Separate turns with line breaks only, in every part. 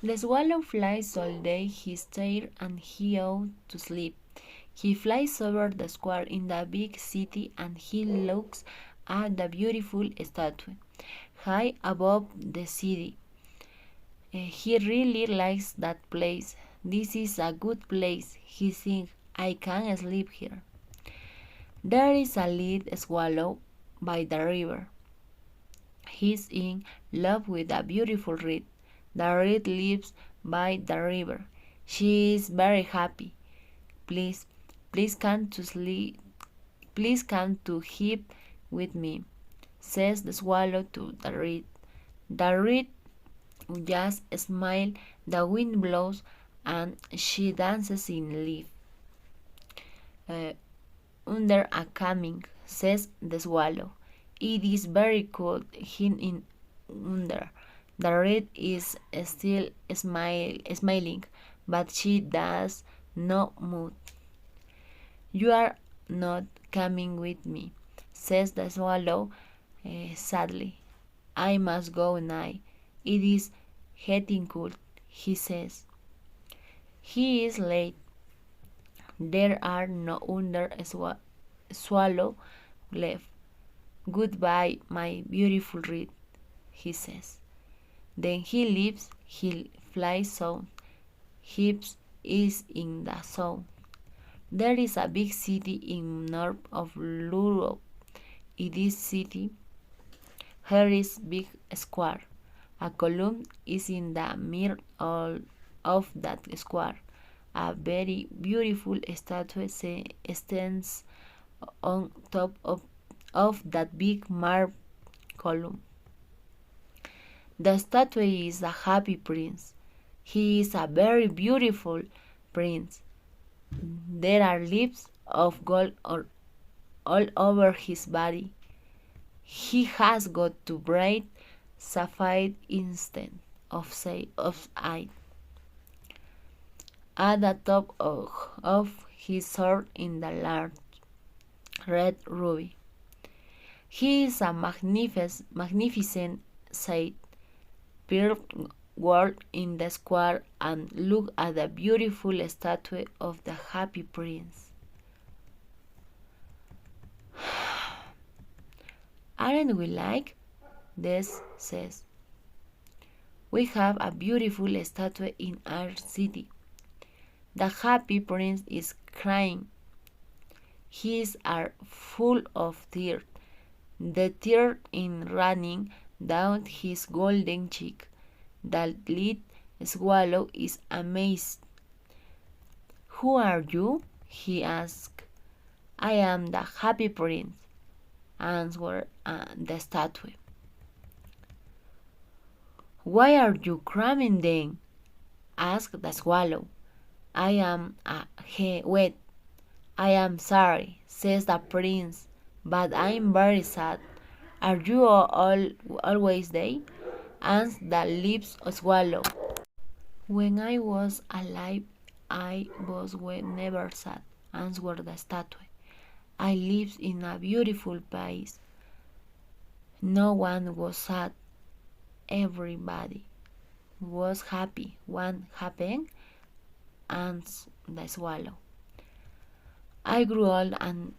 The swallow flies all day, he's tired and he ought to sleep. He flies over the square in the big city and he looks at the beautiful statue high above the city. He really likes that place. This is a good place, he thinks. I can sleep here. There is a little swallow by the river. He's in love with a beautiful reed. The reed lives by the river. She is very happy. Please, please come to sleep. Please come to sleep with me, says the swallow to the reed. The reed just smiles. The wind blows, and she dances in leaf. Uh, Under a coming, says the swallow. It is very cold in under. The reed is still smiling, but she does not move. You are not coming with me, says the swallow sadly. I must go now. It is getting cold, he says. He is late. There are no under swallow left. Goodbye, my beautiful reed, he says. Then he leaves. He flies south. Hips is in the south. There is a big city in north of Europe. In this city, here is big square. A column is in the middle of that square. A very beautiful statue stands on top of that big marble column. The statue is a happy prince. He is a very beautiful prince. There are leaves of gold all over his body. He has got two bright sapphire instead of eye. At the top of his sword in the large red ruby. He is a magnificent sight. Pearl walk in the square and look at the beautiful statue of the happy prince. Aren't we like? This says. We have a beautiful statue in our city. The happy prince is crying. His are full of tears. The tears in running down his golden cheek. The little swallow is amazed. Who are you? He asked. I am the happy prince, answered the statue. Why are you crying then? Asked the swallow. I am wet. I am sorry, says the prince, but I am very sad. Are you always there? Asked the lips swallow. When I was alive, I was never sad, answered the statue. I lived in a beautiful place. No one was sad. Everybody was happy. One happened, answered the swallow. I grew old and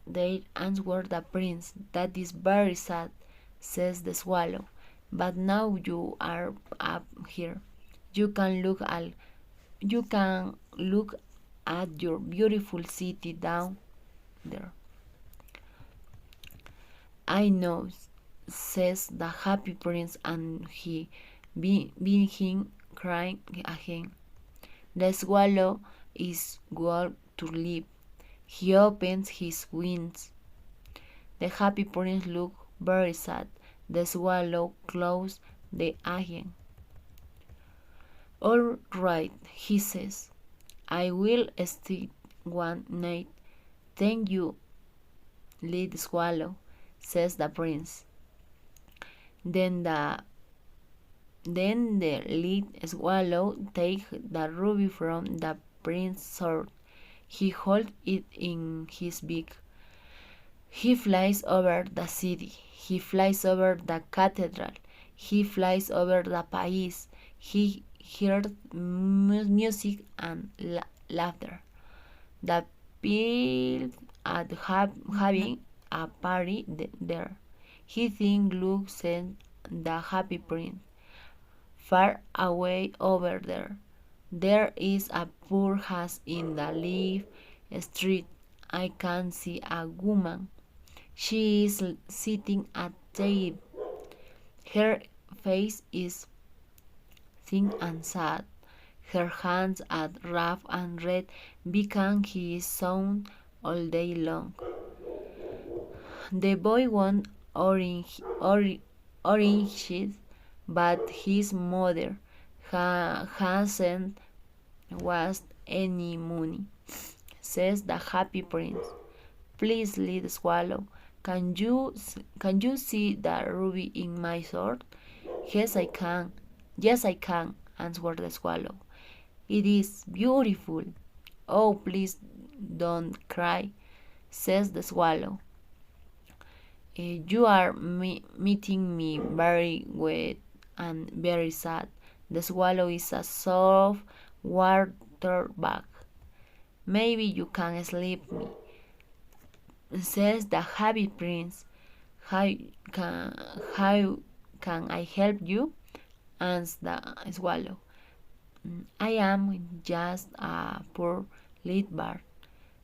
they answered the prince. That is very sad, says the swallow. But now you are up here. You can look at your beautiful city down there. I know, says the happy prince, and he began crying again. The swallow is going to leave. He opens his wings. The happy prince looks very sad. The swallow closes the again. All right, he says. I will stay one night. Thank you, little swallow, says the prince. Then the little swallow takes the ruby from the prince's sword. He holds it in his beak. He flies over the city. He flies over the cathedral. He flies over the palace. He heard music and laughter. The people at having a party there. He thinks Luke sent the happy prince. Far away over there, there is a poor house in the leaf street. I can see a woman. She is sitting at table. Her face is thin and sad. Her hands are rough and red because he is sown all day long. The boy wants oranges, but his mother hasn't was any money, says the happy prince. Please, little swallow, can you see the ruby in my sword? Yes, I can. Yes, I can, answered the swallow. It is beautiful. Oh, please don't cry, says the swallow. You are meeting me very wet and very sad. The swallow is a soft water bag. Maybe you can sleep me, says the happy prince. How can, how can I help you? Answers the swallow. I am just a poor little bird.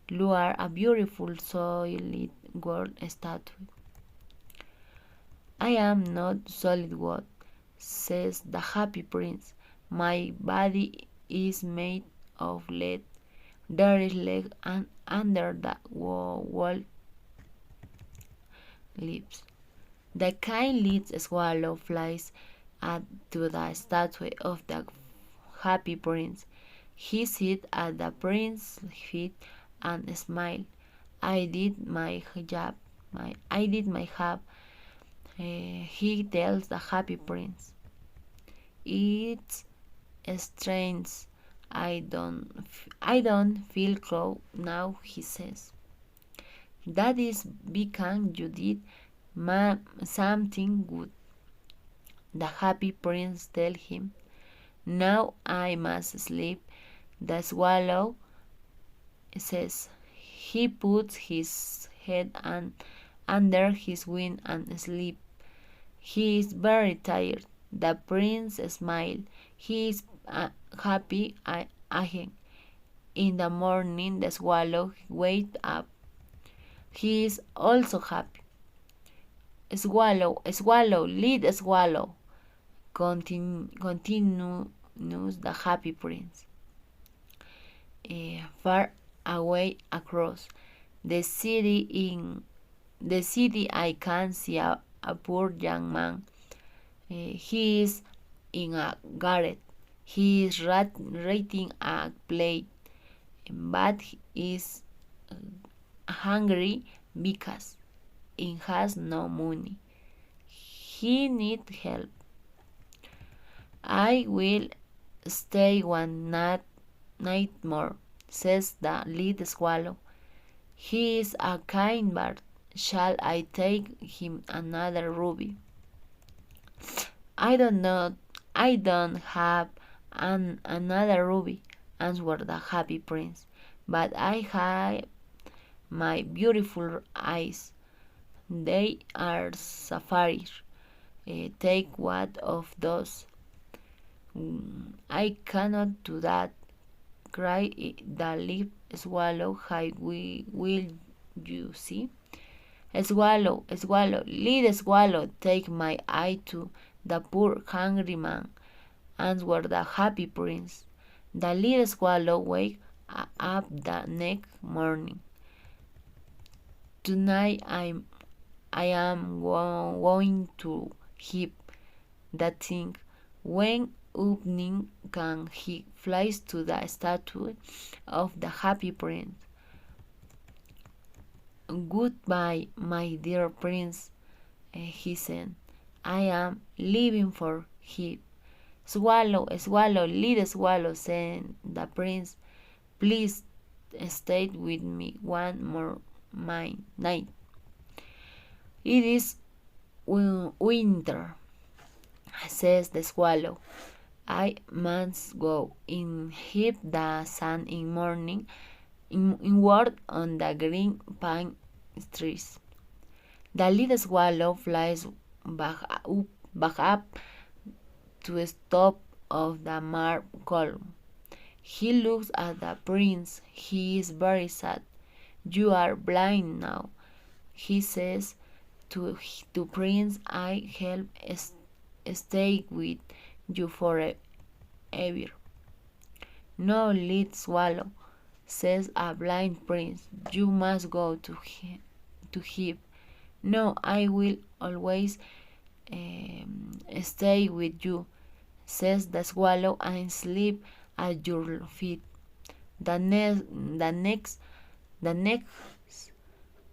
You are a beautiful solid gold statue. I am not solid wood, says the happy prince. My body is made of lead. There is lead under the wall lips. The kind little swallow flies to the statue of the happy prince. He sits at the prince's feet and smiles. I did my job. I did my job. He tells the happy prince. It's strange. I don't feel cold now, he says. That is because you did something good. The happy prince tells him. Now I must sleep. The swallow says. He puts his head under his wing and sleeps. He is very tired. The prince smiles. He is happy again. In the morning, the swallow wakes up. He is also happy. Swallow, swallow, lead swallow, continues the happy prince. Far away across the city, I can see a poor young man. He is in a garret. He is writing a play, but he is hungry because he has no money. He needs help. I will stay one night more, says the little swallow. He is a kind bird. Shall I take him another ruby? I don't know. I don't have another ruby, answered the happy prince. But I have my beautiful eyes. They are sapphire. Take one of those. I cannot do that, cried the little swallow. How will you see? Swallow, swallow, little swallow, take my eye to the poor hungry man, answered the happy prince. The little swallow waked up the next morning. Tonight I am going to heap the thing. When evening comes, he flies to the statue of the happy prince. Goodbye, my dear prince, he said. I am leaving for him. Swallow, swallow, little swallow, said the prince. Please stay with me one more night. It is winter, says the swallow. I must go in heap the sun in morning inward on the green pine trees. The little swallow flies back up to the top of the mar column. He looks at the prince. He is very sad. You are blind now, he says to Prince. I help stay with you forever. No, little swallow, says a blind prince. You must go to him. No, I will always stay with you, says the swallow, and sleep at your feet. The next,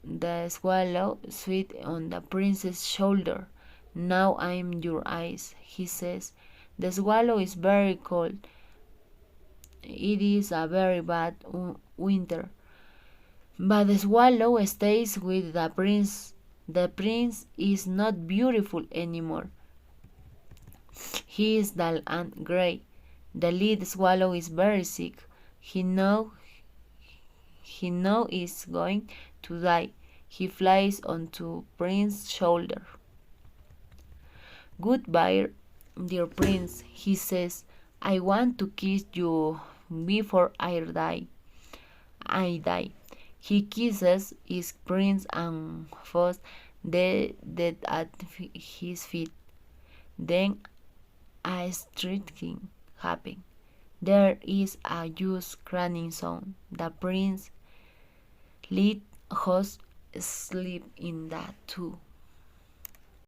the swallow sat on the prince's shoulder. Now I am your eyes, he says. The swallow is very cold. It is a very bad winter. But the swallow stays with the prince. The prince is not beautiful anymore. He is dull and grey. The little swallow is very sick. He knows is going to die. He flies onto Prince's shoulder. Goodbye, dear prince, he says. I want to kiss you before I die. He kisses his prince and falls dead at his feet. Then a striking happens. There is a huge crunching sound. The prince let host sleep in that too.